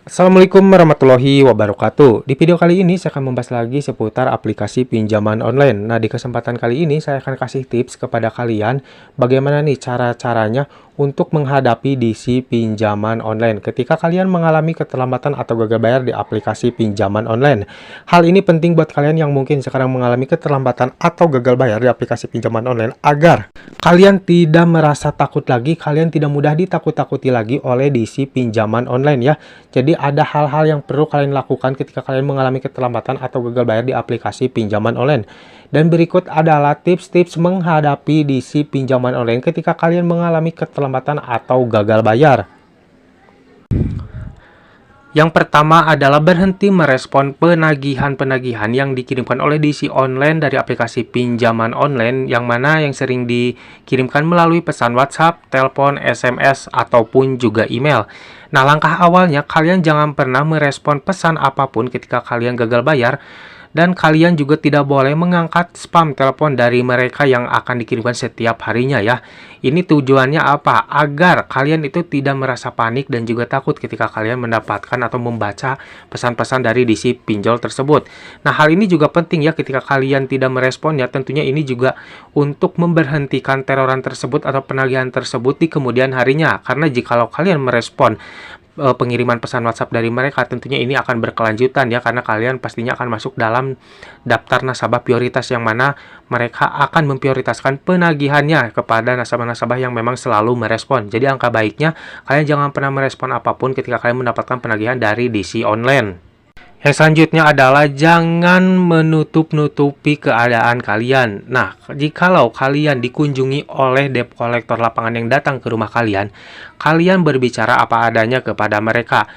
Assalamualaikum warahmatullahi wabarakatuh. Di video kali ini saya akan membahas lagi seputar aplikasi pinjaman online. Nah, di kesempatan kali ini saya akan kasih tips kepada kalian bagaimana nih cara-caranya untuk menghadapi DC pinjaman online ketika kalian mengalami keterlambatan atau gagal bayar di aplikasi pinjaman online. Hal ini penting buat kalian yang mungkin sekarang mengalami keterlambatan atau gagal bayar di aplikasi pinjaman online agar kalian tidak merasa takut lagi, kalian tidak mudah ditakut-takuti lagi oleh DC pinjaman online ya. Jadi ada hal-hal yang perlu kalian lakukan ketika kalian mengalami keterlambatan atau gagal bayar di aplikasi pinjaman online. Dan berikut adalah tips-tips menghadapi DC pinjaman online ketika kalian mengalami keterlambatan atau gagal bayar. Yang pertama adalah berhenti merespon penagihan-penagihan yang dikirimkan oleh DC online dari aplikasi pinjaman online yang sering dikirimkan melalui pesan WhatsApp, telepon, SMS, ataupun juga email. Nah, langkah awalnya kalian jangan pernah merespon pesan apapun ketika kalian gagal bayar. Dan kalian juga tidak boleh mengangkat spam telepon dari mereka yang akan dikirimkan setiap harinya ya. Ini tujuannya apa? Agar kalian itu tidak merasa panik dan juga takut ketika kalian mendapatkan atau membaca pesan-pesan dari DC pinjol tersebut. Nah, hal ini juga penting ya ketika kalian tidak meresponnya. Tentunya ini juga untuk memberhentikan teroran tersebut atau penagihan tersebut di kemudian harinya. Karena jikalau kalian merespon pengiriman pesan WhatsApp dari mereka, tentunya ini akan berkelanjutan ya, karena kalian pastinya akan masuk dalam daftar nasabah prioritas yang mana mereka akan memprioritaskan penagihannya kepada nasabah-nasabah yang memang selalu merespon. Jadi angka baiknya kalian jangan pernah merespon apapun ketika kalian mendapatkan penagihan dari DC online. Yang selanjutnya adalah jangan menutup-nutupi keadaan kalian. Nah, jikalau kalian dikunjungi oleh debt collector lapangan yang datang ke rumah kalian, kalian berbicara apa adanya kepada mereka.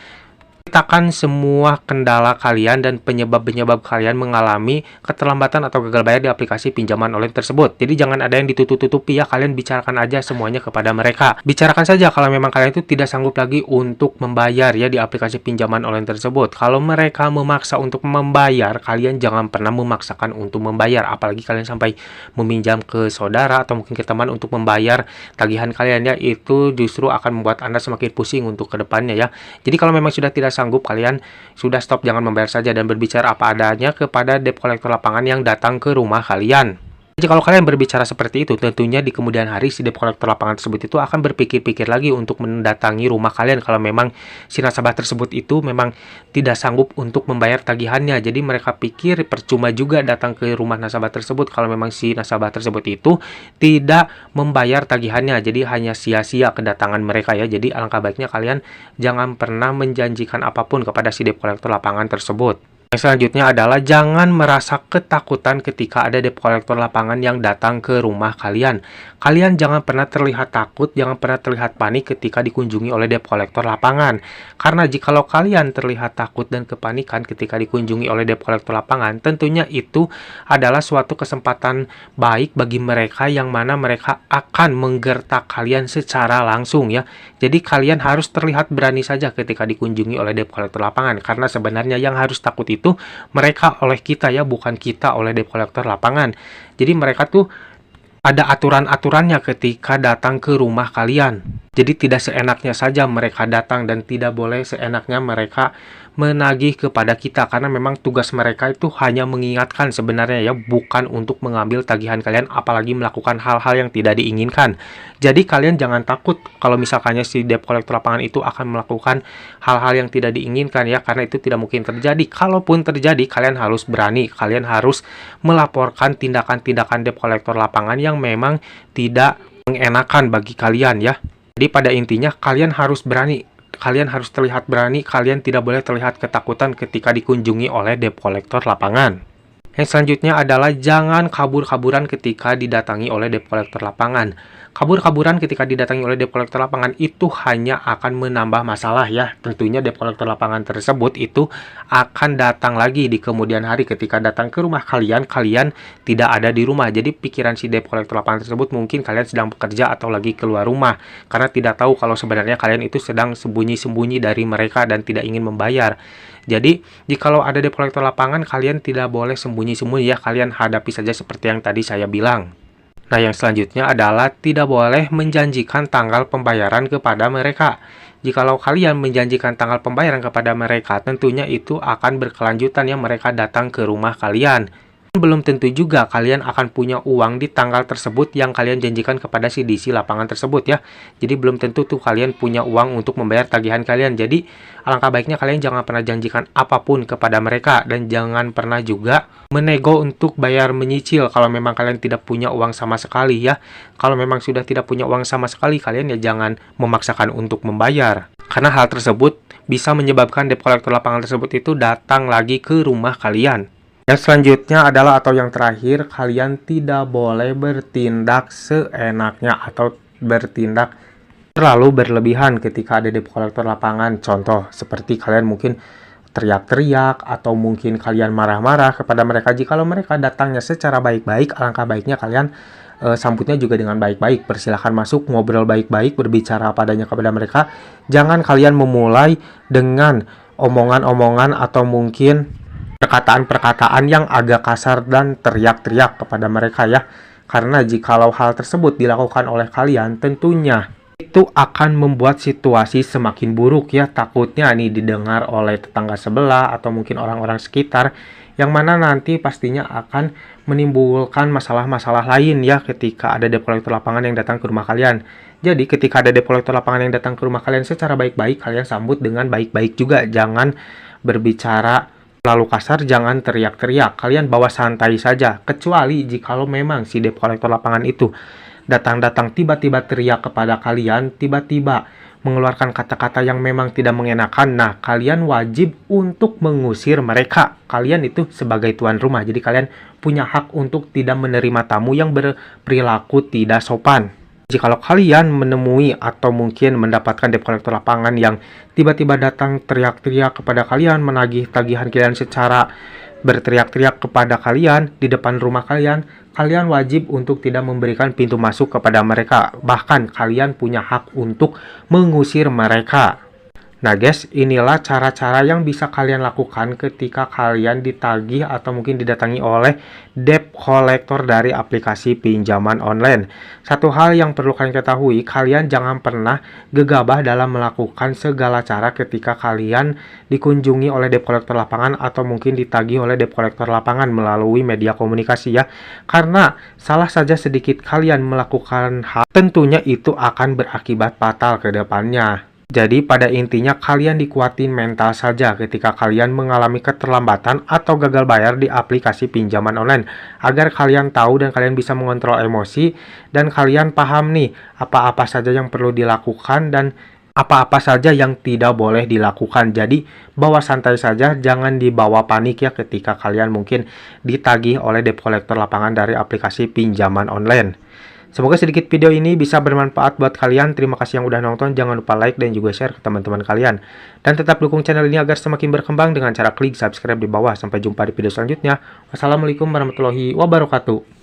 Ceritakan semua kendala kalian dan penyebab-penyebab kalian mengalami keterlambatan atau gagal bayar di aplikasi pinjaman online tersebut. Jadi jangan ada yang ditutup-tutupi ya, kalian bicarakan aja semuanya kepada mereka. Bicarakan saja kalau memang kalian itu tidak sanggup lagi untuk membayar ya di aplikasi pinjaman online tersebut. Kalau mereka memaksa untuk membayar, kalian jangan pernah memaksakan untuk membayar. Apalagi kalian sampai meminjam ke saudara atau mungkin ke teman untuk membayar tagihan kalian ya. Itu justru akan membuat Anda semakin pusing untuk kedepannya ya. Jadi kalau memang sudah tidak sanggup, kalian sudah stop, jangan membayar saja dan berbicara apa adanya kepada debt collector lapangan yang datang ke rumah kalian. Jadi kalau kalian berbicara seperti itu, tentunya di kemudian hari si debt collector lapangan tersebut itu akan berpikir-pikir lagi untuk mendatangi rumah kalian kalau memang si nasabah tersebut itu memang tidak sanggup untuk membayar tagihannya. Jadi mereka pikir percuma juga datang ke rumah nasabah tersebut kalau memang si nasabah tersebut itu tidak membayar tagihannya. Jadi hanya sia-sia kedatangan mereka ya. Jadi alangkah baiknya kalian jangan pernah menjanjikan apapun kepada si debt collector lapangan tersebut. Yang selanjutnya adalah jangan merasa ketakutan ketika ada debt collector lapangan yang datang ke rumah kalian. Kalian jangan pernah terlihat takut, jangan pernah terlihat panik ketika dikunjungi oleh debt collector lapangan. Karena jikalau kalian terlihat takut dan kepanikan ketika dikunjungi oleh debt collector lapangan, tentunya itu adalah suatu kesempatan baik bagi mereka yang mana mereka akan menggertak kalian secara langsung ya. Jadi kalian harus terlihat berani saja ketika dikunjungi oleh debt collector lapangan. Karena sebenarnya yang harus takut itu mereka oleh kita ya, bukan kita oleh debt collector lapangan. Jadi mereka tuh ada aturan-aturannya ketika datang ke rumah kalian. Jadi tidak seenaknya saja mereka datang dan tidak boleh seenaknya mereka menagih kepada kita, karena memang tugas mereka itu hanya mengingatkan sebenarnya ya, bukan untuk mengambil tagihan kalian apalagi melakukan hal-hal yang tidak diinginkan. Jadi kalian jangan takut kalau misalkannya si debt collector lapangan itu akan melakukan hal-hal yang tidak diinginkan ya, karena itu tidak mungkin terjadi. Kalaupun terjadi, kalian harus berani, kalian harus melaporkan tindakan-tindakan debt collector lapangan yang memang tidak mengenakan bagi kalian ya. Jadi pada intinya kalian harus berani, kalian harus terlihat berani, kalian tidak boleh terlihat ketakutan ketika dikunjungi oleh debt collector lapangan. Yang selanjutnya adalah jangan kabur-kaburan ketika didatangi oleh debt collector lapangan. Kabur-kaburan ketika didatangi oleh debt collector lapangan itu hanya akan menambah masalah ya. Tentunya debt collector lapangan tersebut itu akan datang lagi di kemudian hari. Ketika datang ke rumah kalian, kalian tidak ada di rumah. Jadi pikiran si debt collector lapangan tersebut mungkin kalian sedang bekerja atau lagi keluar rumah, karena tidak tahu kalau sebenarnya kalian itu sedang sembunyi-sembunyi dari mereka dan tidak ingin membayar. Jadi jikalau ada debt collector lapangan, kalian tidak boleh sembunyi-sembunyi ya, kalian hadapi saja seperti yang tadi saya bilang. Nah, yang selanjutnya adalah tidak boleh menjanjikan tanggal pembayaran kepada mereka. jikalau kalian menjanjikan tanggal pembayaran kepada mereka, tentunya itu akan berkelanjutan ya, mereka datang ke rumah kalian. Belum tentu juga kalian akan punya uang di tanggal tersebut yang kalian janjikan kepada si DC lapangan tersebut ya. Jadi belum tentu tuh kalian punya uang untuk membayar tagihan kalian. Jadi alangkah baiknya kalian jangan pernah janjikan apapun kepada mereka, dan jangan pernah juga menego untuk bayar menyicil kalau memang kalian tidak punya uang sama sekali ya. Kalau memang sudah tidak punya uang sama sekali, kalian ya jangan memaksakan untuk membayar. Karena hal tersebut bisa menyebabkan debt collector lapangan tersebut itu datang lagi ke rumah kalian. Yang selanjutnya adalah, atau yang terakhir, kalian tidak boleh bertindak seenaknya atau bertindak terlalu berlebihan ketika ada debt collector lapangan. Contoh, seperti kalian mungkin teriak-teriak atau mungkin kalian marah-marah kepada mereka. Jikalau mereka datangnya secara baik-baik, alangkah baiknya kalian sambutnya juga dengan baik-baik. Persilahkan masuk, ngobrol baik-baik, berbicara padanya kepada mereka. Jangan kalian memulai dengan omongan-omongan atau mungkin perkataan-perkataan yang agak kasar dan teriak-teriak kepada mereka ya. Karena jikalau hal tersebut dilakukan oleh kalian, tentunya itu akan membuat situasi semakin buruk ya. Takutnya nih didengar oleh tetangga sebelah atau mungkin orang-orang sekitar, yang mana nanti pastinya akan menimbulkan masalah-masalah lain ya ketika ada debt collector lapangan yang datang ke rumah kalian. Jadi ketika ada debt collector lapangan yang datang ke rumah kalian secara baik-baik, kalian sambut dengan baik-baik juga. Jangan berbicara lalu kasar, jangan teriak-teriak. Kalian bawa santai saja. Kecuali jikalau memang si debt collector lapangan itu datang-datang tiba-tiba teriak kepada kalian, tiba-tiba mengeluarkan kata-kata yang memang tidak mengenakan. Nah, kalian wajib untuk mengusir mereka. Kalian itu sebagai tuan rumah, jadi kalian punya hak untuk tidak menerima tamu yang berperilaku tidak sopan. Jikalau kalian menemui atau mungkin mendapatkan debt collector lapangan yang tiba-tiba datang teriak-teriak kepada kalian, menagih tagihan kalian secara berteriak-teriak kepada kalian di depan rumah kalian, kalian wajib untuk tidak memberikan pintu masuk kepada mereka. Bahkan kalian punya hak untuk mengusir mereka. Nah guys, inilah cara-cara yang bisa kalian lakukan ketika kalian ditagih atau mungkin didatangi oleh debt collector dari aplikasi pinjaman online. Satu hal yang perlu kalian ketahui, kalian jangan pernah gegabah dalam melakukan segala cara ketika kalian dikunjungi oleh debt collector lapangan atau mungkin ditagih oleh debt collector lapangan melalui media komunikasi ya. Karena salah saja sedikit kalian melakukan hal, tentunya itu akan berakibat fatal ke depannya. Jadi pada intinya kalian dikuatin mental saja ketika kalian mengalami keterlambatan atau gagal bayar di aplikasi pinjaman online, agar kalian tahu dan kalian bisa mengontrol emosi dan kalian paham nih apa-apa saja yang perlu dilakukan dan apa-apa saja yang tidak boleh dilakukan. Jadi bawa santai saja, jangan dibawa panik ya ketika kalian mungkin ditagih oleh debt collector lapangan dari aplikasi pinjaman online. Semoga sedikit video ini bisa bermanfaat buat kalian. Terima kasih yang udah nonton. Jangan lupa like dan juga share ke teman-teman kalian. Dan tetap dukung channel ini agar semakin berkembang dengan cara klik subscribe di bawah. Sampai jumpa di video selanjutnya. Wassalamualaikum warahmatullahi wabarakatuh.